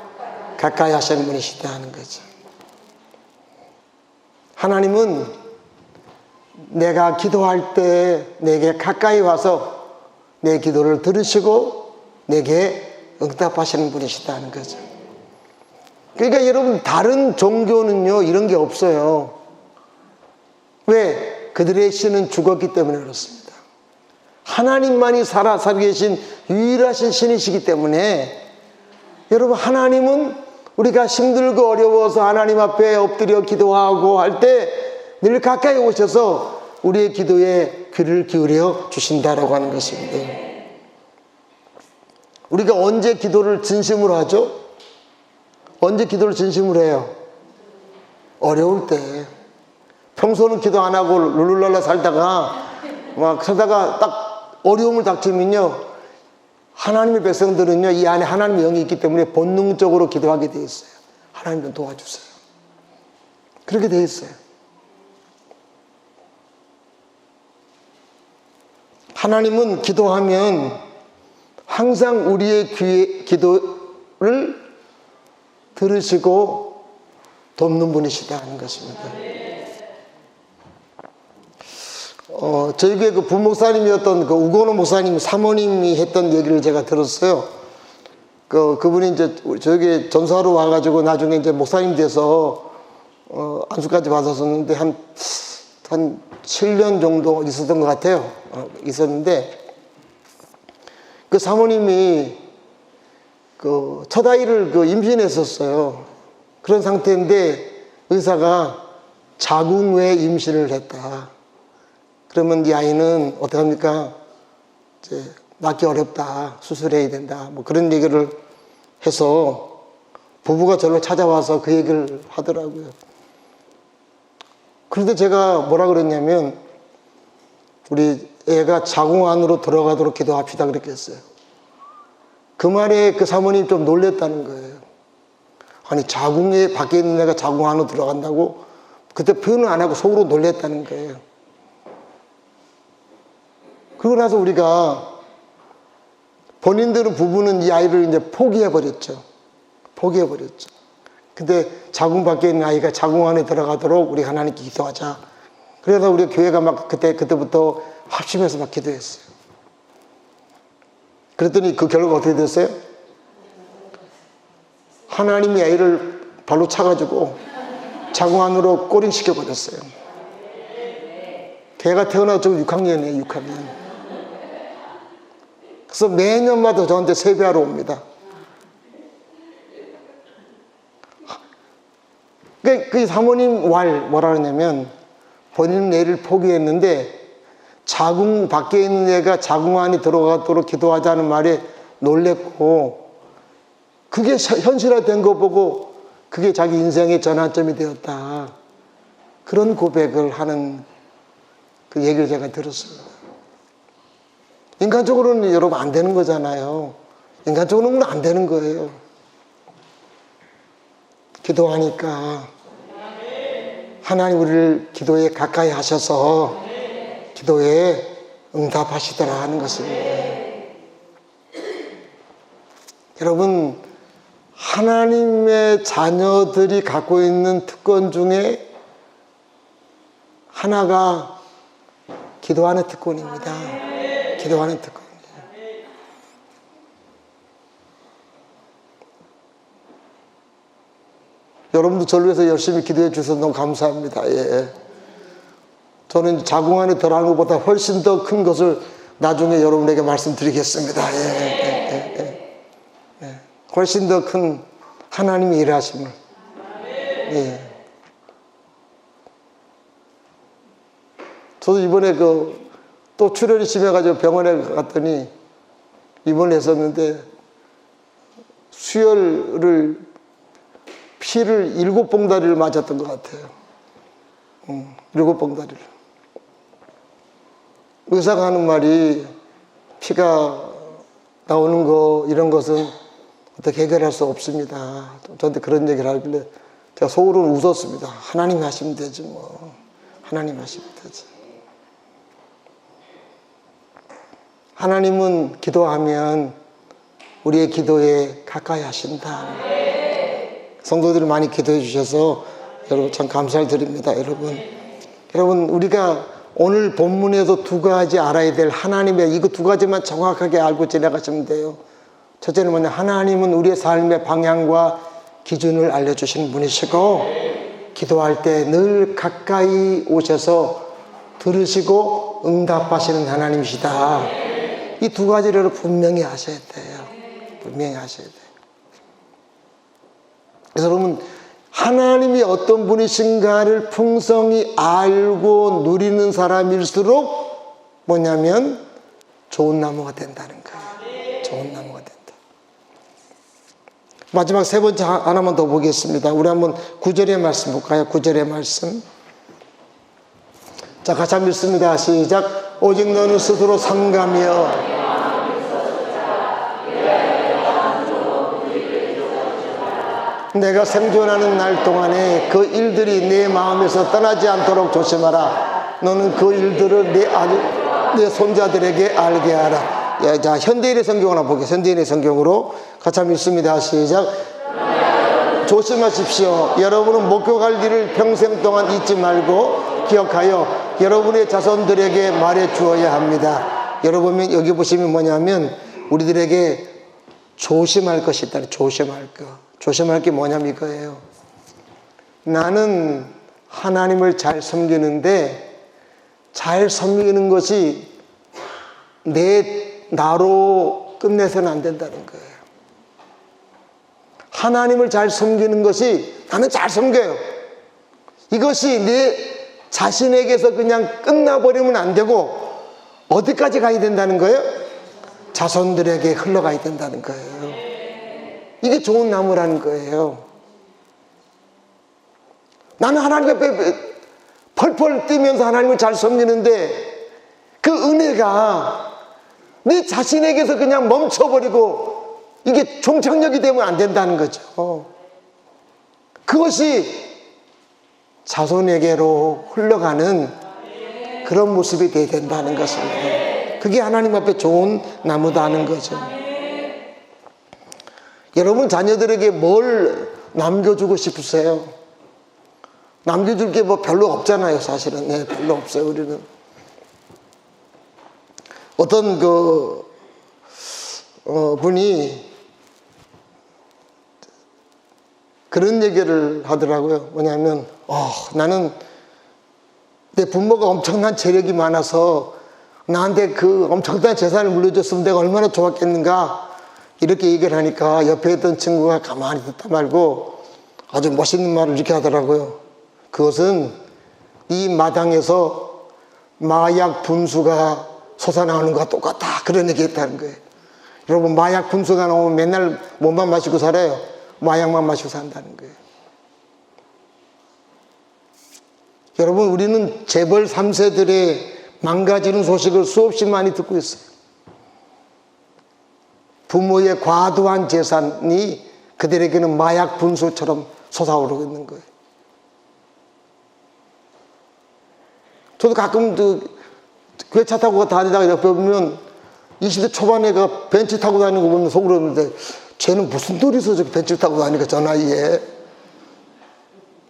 Speaker 1: 가까이 하시는 분이시다 하는 거죠. 하나님은 내가 기도할 때 내게 가까이 와서 내 기도를 들으시고 내게 응답하시는 분이시다 하는 거죠. 그러니까 여러분, 다른 종교는요 이런 게 없어요. 왜? 그들의 신은 죽었기 때문에 그렇습니다. 하나님만이 살아계신 유일하신 신이시기 때문에 여러분, 하나님은 우리가 힘들고 어려워서 하나님 앞에 엎드려 기도하고 할 때 늘 가까이 오셔서 우리의 기도에 귀를 기울여 주신다라고 하는 것입니다. 우리가 언제 기도를 진심으로 하죠? 언제 기도를 진심으로 해요? 어려울 때. 평소는 기도 안 하고 룰루랄라 살다가 딱 어려움을 닥치면요, 하나님의 백성들은요 이 안에 하나님의 영이 있기 때문에 본능적으로 기도하게 돼 있어요. 하나님 좀 도와주세요. 그렇게 돼 있어요. 하나님은 기도하면 항상 우리의 기도를 들으시고 돕는 분이시다 하는 것입니다. 저희 교회 그 부목사님이었던 그 우건호 목사님 사모님이 했던 얘기를 제가 들었어요. 그분이 이제 저희 교회 전사로 와가지고 나중에 이제 목사님 돼서 안수까지 받았었는데 한 7년 정도 있었던 것 같아요. 있었는데 그 사모님이 그 첫 아이를 임신했었어요. 그런 상태인데 의사가 자궁외 임신을 했다. 그러면 이 아이는 어떻게 합니까? 이제 낳기 어렵다. 수술해야 된다. 뭐 그런 얘기를 해서 부부가 저를 찾아와서 그 얘기를 하더라고요. 그런데 제가 뭐라 그랬냐면 우리 애가 자궁 안으로 들어가도록 기도합시다 그랬겠어요. 그 말에 그 사모님 좀 놀랬다는 거예요. 아니, 자궁에 밖에 있는 애가 자궁 안으로 들어간다고? 그때 표현을 안 하고 속으로 놀랬다는 거예요. 그러고 나서 우리가 본인들은 부부는 이 아이를 이제 포기해버렸죠. 근데 자궁 밖에 있는 아이가 자궁 안에 들어가도록 우리 하나님께 기도하자. 그래서 우리 교회가 막 그때부터 합심해서 막 기도했어요. 그랬더니 그 결과가 어떻게 됐어요? 하나님이 아이를 발로 차가지고 자궁 안으로 꼬린시켜버렸어요. 걔가 태어나서 지금 6학년이에요, 6학년. 그래서 매년마다 저한테 세배하러 옵니다. 그 사모님 뭐라 그러냐면 본인은 애를 포기했는데 자궁 밖에 있는 애가 자궁 안에 들어가도록 기도하자는 말에 놀랬고, 그게 현실화된 거 보고 그게 자기 인생의 전환점이 되었다. 그런 고백을 하는 그 얘기를 제가 들었습니다. 인간적으로는 여러분 안 되는 거잖아요. 인간적으로는 안 되는 거예요. 기도하니까 하나님 우리를 기도에 가까이 하셔서 기도에 응답하시더라 하는 것입니다. 여러분, 하나님의 자녀들이 갖고 있는 특권 중에 하나가 기도하는 특권입니다. 기도하는 특권. 여러분도 저를 위해서 열심히 기도해 주셔서 너무 감사합니다. 예. 저는 자궁 안에 들어가는 것보다 훨씬 더 큰 것을 나중에 여러분에게 말씀드리겠습니다. 예. 훨씬 더 큰 하나님의 일하심을. 예. 저도 이번에 또 출혈이 심해가지고 병원에 갔더니 입원했었는데 수혈을 피를 7봉다리를 맞았던 것 같아요. 7봉다리를. 의사가 하는 말이 피가 나오는 거 이런 것은 어떻게 해결할 수 없습니다. 저한테 그런 얘기를 하길래 제가 속으로는 웃었습니다. 하나님 하시면 되지 뭐. 하나님 하시면 되지. 하나님은 기도하면 우리의 기도에 가까이 하신다. 성도들이 많이 기도해 주셔서 여러분 참 감사를 드립니다. 여러분 우리가 오늘 본문에서 두 가지 알아야 될 하나님의 이거 두 가지만 정확하게 알고 지나가시면 돼요. 첫째는 뭐냐, 하나님은 우리의 삶의 방향과 기준을 알려주시는 분이시고 기도할 때 늘 가까이 오셔서 들으시고 응답하시는 하나님이시다. 이 두 가지를 분명히 하셔야 돼요. 분명히 하셔야 돼요. 그래서 여러분, 하나님이 어떤 분이신가를 풍성히 알고 누리는 사람일수록 뭐냐면 좋은 나무가 된다는 거예요. 좋은 나무가 된다. 마지막 세 번째 하나만 더 보겠습니다. 우리 한번 9절의 말씀 볼까요? 9절의 말씀. 자, 같이 한번 읽습니다. 시작. 오직 너는 스스로 삼가며 내가 생존하는 날 동안에 그 일들이 내 마음에서 떠나지 않도록 조심하라. 너는 그 일들을 내 손자들에게 알게 하라. 자, 현대인의 성경 하나 보겠습니다. 현대인의 성경으로 같이 한번 읽습니다. 시작. 조심하십시오. 여러분은 목격할 일을 평생 동안 잊지 말고 기억하여 여러분의 자손들에게 말해 주어야 합니다. 여러분 여기 보시면 뭐냐면 우리들에게 조심할 것이 있다. 조심할 것. 조심할 게 뭐냐면 이거예요. 나는 하나님을 잘 섬기는데 잘 섬기는 것이 나로 끝내서는 안 된다는 거예요. 하나님을 잘 섬기는 것이 나는 잘 섬겨요. 이것이 내 자신에게서 그냥 끝나버리면 안 되고 어디까지 가야 된다는 거예요? 자손들에게 흘러가야 된다는 거예요. 이게 좋은 나무라는 거예요. 나는 하나님 앞에 펄펄 뛰면서 하나님을 잘 섬기는데 그 은혜가 내 자신에게서 그냥 멈춰버리고 이게 종착역이 되면 안 된다는 거죠. 그것이 자손에게로 흘러가는 그런 모습이 되어야 된다는 것입니다. 그게 하나님 앞에 좋은 나무다 하는 거죠. 여러분 자녀들에게 뭘 남겨주고 싶으세요? 남겨줄 게 뭐 별로 없잖아요, 사실은. 네, 별로 없어요, 우리는. 어떤 분이 그런 얘기를 하더라고요. 뭐냐면, 나는 내 부모가 엄청난 재력이 많아서 나한테 그 엄청난 재산을 물려줬으면 내가 얼마나 좋았겠는가. 이렇게 얘기를 하니까 옆에 있던 친구가 가만히 듣다 말고 아주 멋있는 말을 이렇게 하더라고요. 그것은 이 마당에서 마약 분수가 솟아나오는 것과 똑같다, 그런 얘기 했다는 거예요. 여러분, 마약 분수가 나오면 맨날 뭐만 마시고 살아요? 마약만 마시고 산다는 거예요. 여러분, 우리는 재벌 3세들의 망가지는 소식을 수없이 많이 듣고 있어요. 부모의 과도한 재산이 그들에게는 마약 분수처럼 솟아오르고 있는 거예요. 저도 가끔 교회차 타고 다니다가 옆에 보면 20대 초반에가 벤츠 타고 다니는 거 보면 속으로 그러는데, 쟤는 무슨 돈이서 저렇게 벤츠 타고 다니까, 저 나이에.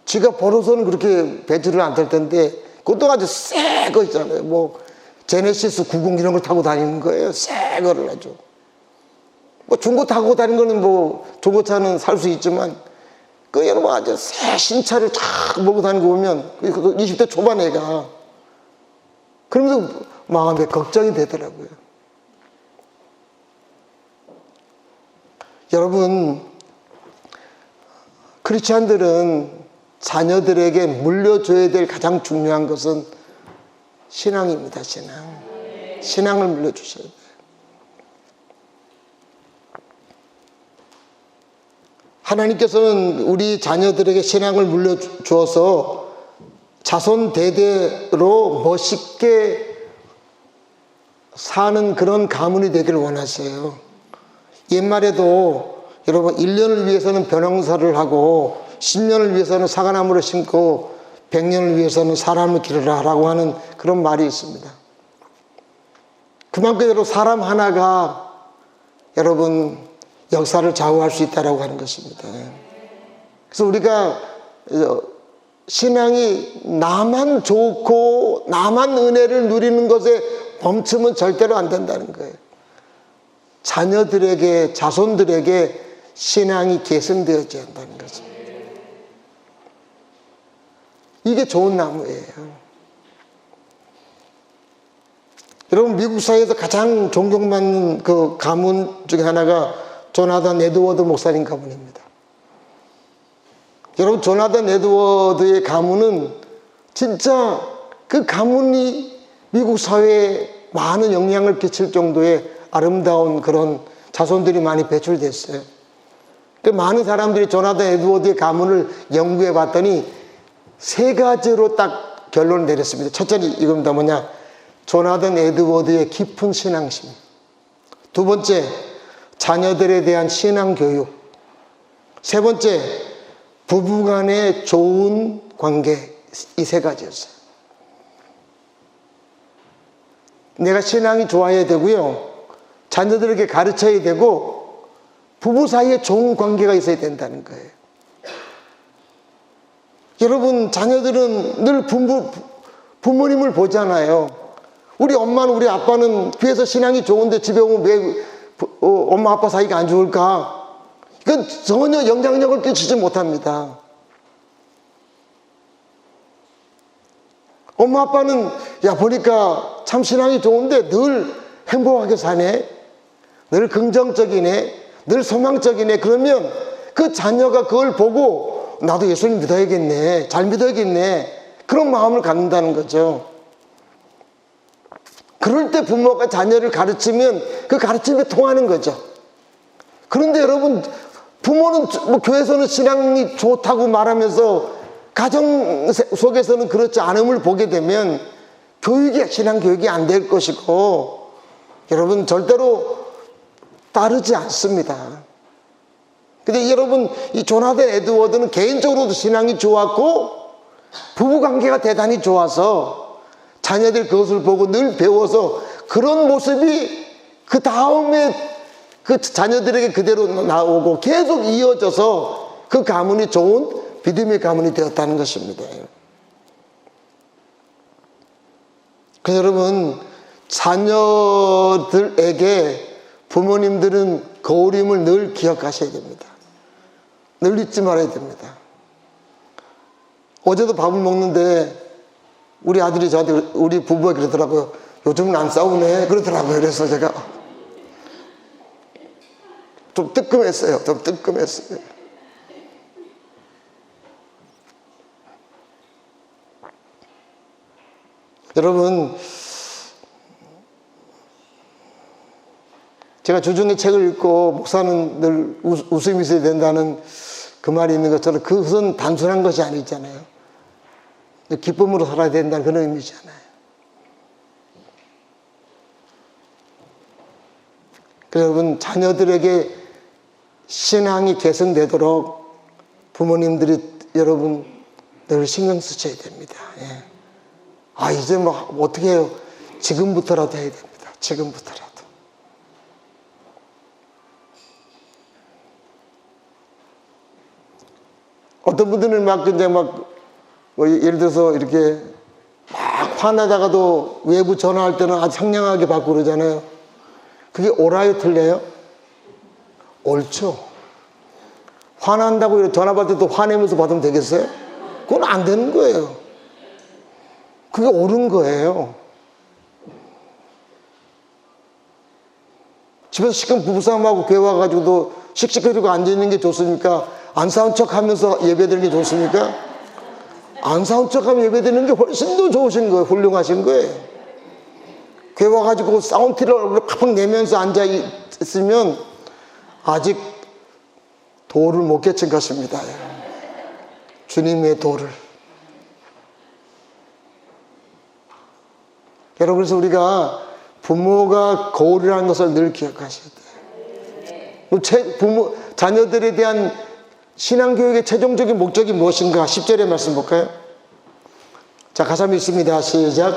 Speaker 1: 지가 벌어서는 그렇게 벤츠를 안 탈 텐데, 그것도 아주 새 거 있잖아요. 뭐 제네시스 90 이런 걸 타고 다니는 거예요. 새 거를 아주. 뭐 중고 타고 다니는 거는 뭐 중고차는 살 수 있지만, 그 여러분 아주 새 신차를 쫙 몰고 다니는 거 보면 20대 초반 애가, 그러면서 마음에 걱정이 되더라고요. 여러분, 크리스찬들은 자녀들에게 물려줘야 될 가장 중요한 것은 신앙입니다. 신앙을 물려주셔야 돼요. 하나님께서는 우리 자녀들에게 신앙을 물려주어서 자손 대대로 멋있게 사는 그런 가문이 되기를 원하세요. 옛말에도 여러분, 1년을 위해서는 벼농사를 하고 10년을 위해서는 사과나무를 심고 100년을 위해서는 사람을 기르라 라고 하는 그런 말이 있습니다. 그만큼 여러분, 사람 하나가 여러분 역사를 좌우할 수 있다고 하는 것입니다. 그래서 우리가 신앙이 나만 좋고 나만 은혜를 누리는 것에 멈추면 절대로 안 된다는 거예요. 자녀들에게, 자손들에게 신앙이 계승되어져야 한다는 것입니다. 이게 좋은 나무예요. 여러분, 미국 사회에서 가장 존경받는 그 가문 중에 하나가 조나단 에드워드 목사님 가문입니다. 여러분, 조나단 에드워드의 가문은 진짜 그 가문이 미국 사회에 많은 영향을 끼칠 정도의 아름다운 그런 자손들이 많이 배출됐어요. 많은 사람들이 조나단 에드워드의 가문을 연구해 봤더니 3가지로 딱 결론을 내렸습니다. 첫째는 이겁니다. 뭐냐? 조나단 에드워드의 깊은 신앙심. 2번째, 자녀들에 대한 신앙 교육. 3번째, 부부간의 좋은 관계. 이 3가지였어요. 내가 신앙이 좋아야 되고요, 자녀들에게 가르쳐야 되고, 부부 사이에 좋은 관계가 있어야 된다는 거예요. 여러분, 자녀들은 늘 부모님을 보잖아요. 우리 엄마는, 우리 아빠는 뒤에서 신앙이 좋은데 집에 오면 왜 엄마 아빠 사이가 안 좋을까? 이건 전혀 영향력을 끼치지 못합니다. 엄마 아빠는 야, 보니까 참 신앙이 좋은데 늘 행복하게 사네, 늘 긍정적이네, 늘 소망적이네. 그러면 그 자녀가 그걸 보고 나도 예수님 믿어야겠네, 잘 믿어야겠네, 그런 마음을 갖는다는 거죠. 그럴 때 부모가 자녀를 가르치면 그 가르침에 통하는 거죠. 그런데 여러분, 부모는 뭐 교회에서는 신앙이 좋다고 말하면서 가정 속에서는 그렇지 않음을 보게 되면 신앙 교육이 안 될 것이고, 여러분 절대로 따르지 않습니다. 근데 여러분, 이 조나단 에드워드는 개인적으로도 신앙이 좋았고 부부관계가 대단히 좋아서 자녀들 그것을 보고 늘 배워서 그런 모습이 그 다음에 그 자녀들에게 그대로 나오고 계속 이어져서 그 가문이 좋은 믿음의 가문이 되었다는 것입니다. 그래서 여러분, 자녀들에게 부모님들은 거울임을 늘 기억하셔야 됩니다. 늘 잊지 말아야 됩니다. 어제도 밥을 먹는데 우리 아들이 저한테, 우리 부부가 그러더라고요. 요즘은 안 싸우네 그러더라고요. 그래서 제가 좀 뜨끔했어요. 여러분, 제가 주중에 책을 읽고 목사는 늘 웃음이 있어야 된다는 그 말이 있는 것처럼 그것은 단순한 것이 아니잖아요. 기쁨으로 살아야 된다는 그런 의미잖아요. 그래서 여러분, 자녀들에게 신앙이 개선되도록 부모님들이 여러분 늘 신경 쓰셔야 됩니다. 예. 아, 이제 뭐 어떻게 해요? 지금부터라도 해야 됩니다. 지금부터라도. 어떤 분들은 막 이제 뭐 예를 들어서 이렇게 막 화나다가도 외부 전화할 때는 아주 상냥하게 받고 그러잖아요. 그게 옳아요, 틀려요? 옳죠. 화난다고 이렇게 전화 받을 때 또 화내면서 받으면 되겠어요? 그건 안 되는 거예요. 그게 옳은 거예요. 집에서 시큰 부부싸움하고 교회 와가지고도 씩씩거리고 앉아있는 게 좋습니까? 안 싸운 척 하면서 예배드리는 게 좋습니까? 안 싸운 척 하면 예배드리는 게 훨씬 더 좋으신 거예요. 훌륭하신 거예요. 교회 와가지고 싸운 티를 얼굴에 팍팍 내면서 앉아있으면 아직 도를 못 깨친 것입니다. 주님의 도를. 여러분, 그래서 우리가 부모가 거울이라는 것을 늘 기억하셔야 돼요. 자녀들에 대한 신앙교육의 최종적인 목적이 무엇인가? 10절의 말씀 볼까요? 자, 가사 읽습니다. 시작.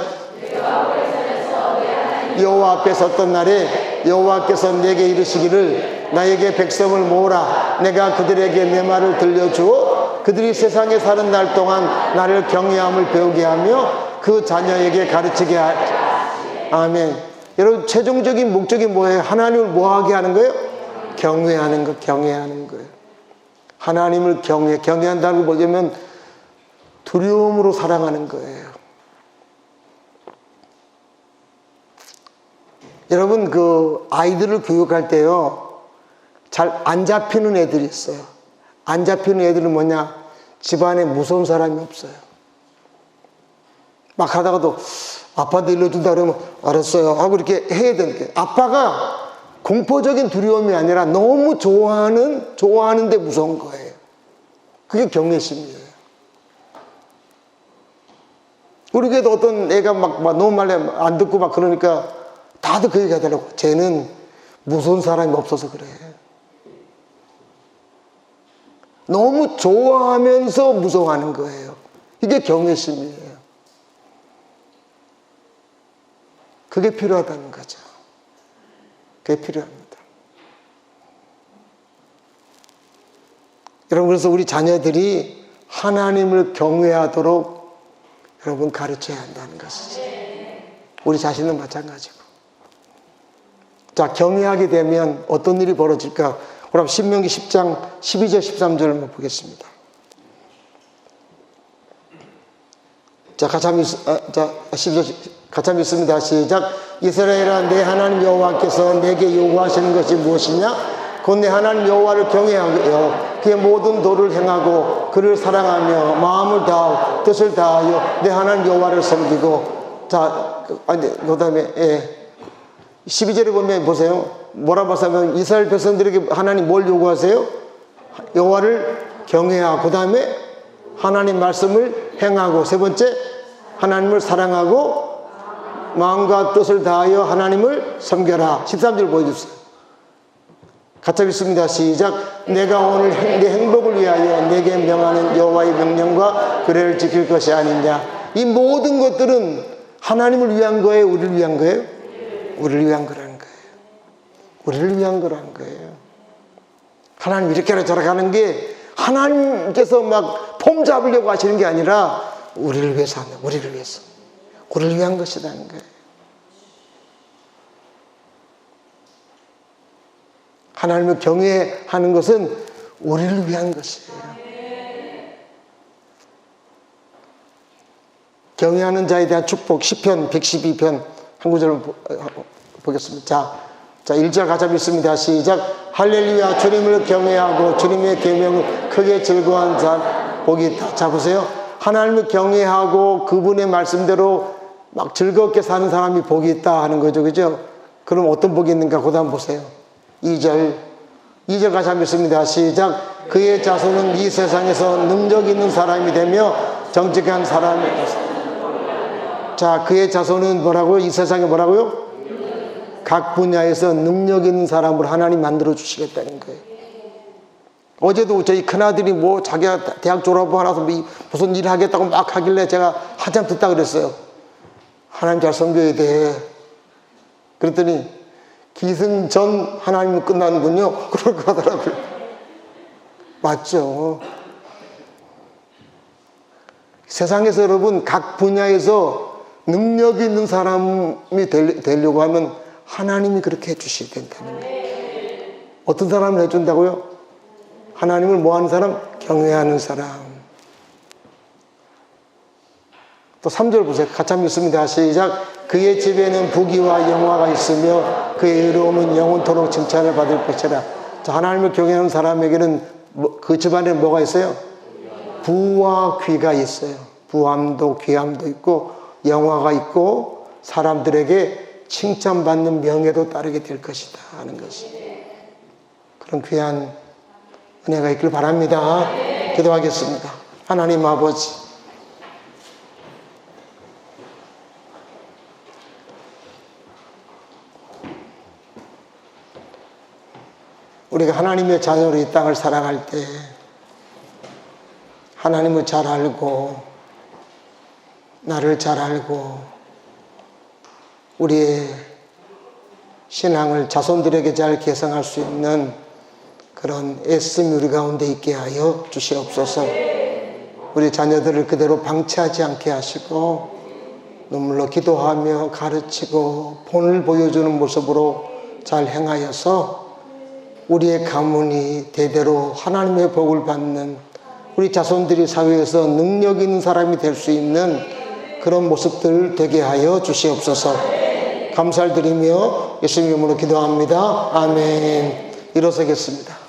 Speaker 1: 여호와 앞에 섰던 날에 여호와께서 내게 이르시기를 나에게 백성을 모으라. 내가 그들에게 내 말을 들려주어 그들이 세상에 사는 날 동안 나를 경외함을 배우게 하며 그 자녀에게 가르치게 하라. 아멘. 여러분, 최종적인 목적이 뭐예요? 하나님을 뭐하게 하는 거예요? 경외하는 거, 경외하는 거예요. 하나님을 경외한다고 뭐냐면 두려움으로 사랑하는 거예요. 여러분, 그 아이들을 교육할 때요, 잘 안 잡히는 애들이 있어요. 안 잡히는 애들은 뭐냐? 집안에 무서운 사람이 없어요. 막 하다가도 아빠한테 일러준다 그러면 알았어요 하고 이렇게 해야 되는 게, 아빠가 공포적인 두려움이 아니라 너무 좋아하는데 무서운 거예요. 그게 경외심이에요. 우리 교회도 어떤 애가 막 너무 말래 안 듣고 막 그러니까 다들 그 얘기 하더라고. 쟤는 무서운 사람이 없어서 그래. 너무 좋아하면서 무서워하는 거예요. 이게 경외심이에요. 그게 필요하다는 거죠. 그게 필요합니다. 여러분, 그래서 우리 자녀들이 하나님을 경외하도록 여러분 가르쳐야 한다는 것이죠. 우리 자신은 마찬가지고. 자, 경외하게 되면 어떤 일이 벌어질까? 그럼 신명기 10장 12절 13절을 한번 보겠습니다. 자, 같이 읽습니다. 시작. 이스라엘아, 내 하나님 여호와께서 내게 요구하시는 것이 무엇이냐? 곧 내 하나님 여호와를 경외하여 그의 모든 도를 행하고 그를 사랑하며 마음을 다하고 뜻을 다하여 내 하나님 여호와를 섬기고. 자, 그 다음에 12절에 보면 보세요. 뭐라 말씀하면 이스라엘 백성들에게 하나님 뭘 요구하세요? 여호와를 경외하고, 그 다음에 하나님 말씀을 행하고, 세 번째 하나님을 사랑하고 마음과 뜻을 다하여 하나님을 섬겨라. 13절 보여주세요. 같이 읽습니다. 시작. 내가 오늘 내 행복을 위하여 내게 명하는 여호와의 명령과 규례를 지킬 것이 아니냐. 이 모든 것들은 하나님을 위한 거예요? 우리를 위한 거예요? 우리를 위한 거라는 거예요. 우리를 위한 거라는 거예요. 하나님 이렇게 하라 저렇게 하는 게 하나님께서 막 폼 잡으려고 하시는 게 아니라 우리를 위해서 하는, 우리를 위해서, 우리를 위한 것이라는 거예요. 하나님을 경외하는 것은 우리를 위한 것이에요. 경외하는 자에 대한 축복, 시편 112편 한 구절을 보겠습니다. 자, 1절 같이 읽습니다. 시작. 할렐루야. 주님을 경외하고 주님의 계명을 크게 즐거워하는 자 복이 있다. 자, 보세요. 하나님을 경외하고 그분의 말씀대로 막 즐겁게 사는 사람이 복이 있다 하는 거죠. 그죠? 그럼 어떤 복이 있는가? 그거 한번 보세요. 2절 같이 한번 읽습니다. 시작. 그의 자손은 이 세상에서 능력 있는 사람이 되며 정직한 사람이 되었습니다. 자, 그의 자손은 뭐라고요? 이 세상에 뭐라고요? 각 분야에서 능력 있는 사람을 하나님 만들어 주시겠다는 거예요. 어제도 저희 큰아들이 뭐 자기가 대학 졸업하고 나서 무슨 일을 하겠다고 막 하길래 제가 한참 듣다 그랬어요. 하나님 잘 섬겨야 돼. 그랬더니 기승전 하나님은 끝나는군요. 그럴 거 하더라고요. 맞죠. 세상에서 여러분 각 분야에서 능력이 있는 사람이 되려고 하면 하나님이 그렇게 해주셔야 된다는 거예요. 어떤 사람을 해준다고요? 하나님을 뭐하는 사람? 경외하는 사람. 또 3절 보세요. 같이 한번 읽습니다. 시작. 그의 집에는 부귀와 영화가 있으며 그의 의로움은 영원토록 칭찬을 받을 것이라. 자, 하나님을 경외하는 사람에게는 그 집안에 뭐가 있어요? 부와 귀가 있어요. 부함도 귀함도 있고 영화가 있고 사람들에게 칭찬받는 명예도 따르게 될 것이다 하는 것이. 그런 귀한 은혜가 있길 바랍니다. 기도하겠습니다. 하나님 아버지, 우리가 하나님의 자녀로 이 땅을 살아갈 때 하나님을 잘 알고 나를 잘 알고 우리의 신앙을 자손들에게 잘 계승할 수 있는 그런 애씀이 우리 가운데 있게 하여 주시옵소서. 우리 자녀들을 그대로 방치하지 않게 하시고 눈물로 기도하며 가르치고 본을 보여주는 모습으로 잘 행하여서 우리의 가문이 대대로 하나님의 복을 받는 우리 자손들이 사회에서 능력 있는 사람이 될 수 있는 그런 모습들 되게 하여 주시옵소서. 감사를 드리며 예수님 이름으로 기도합니다. 아멘. 일어서겠습니다.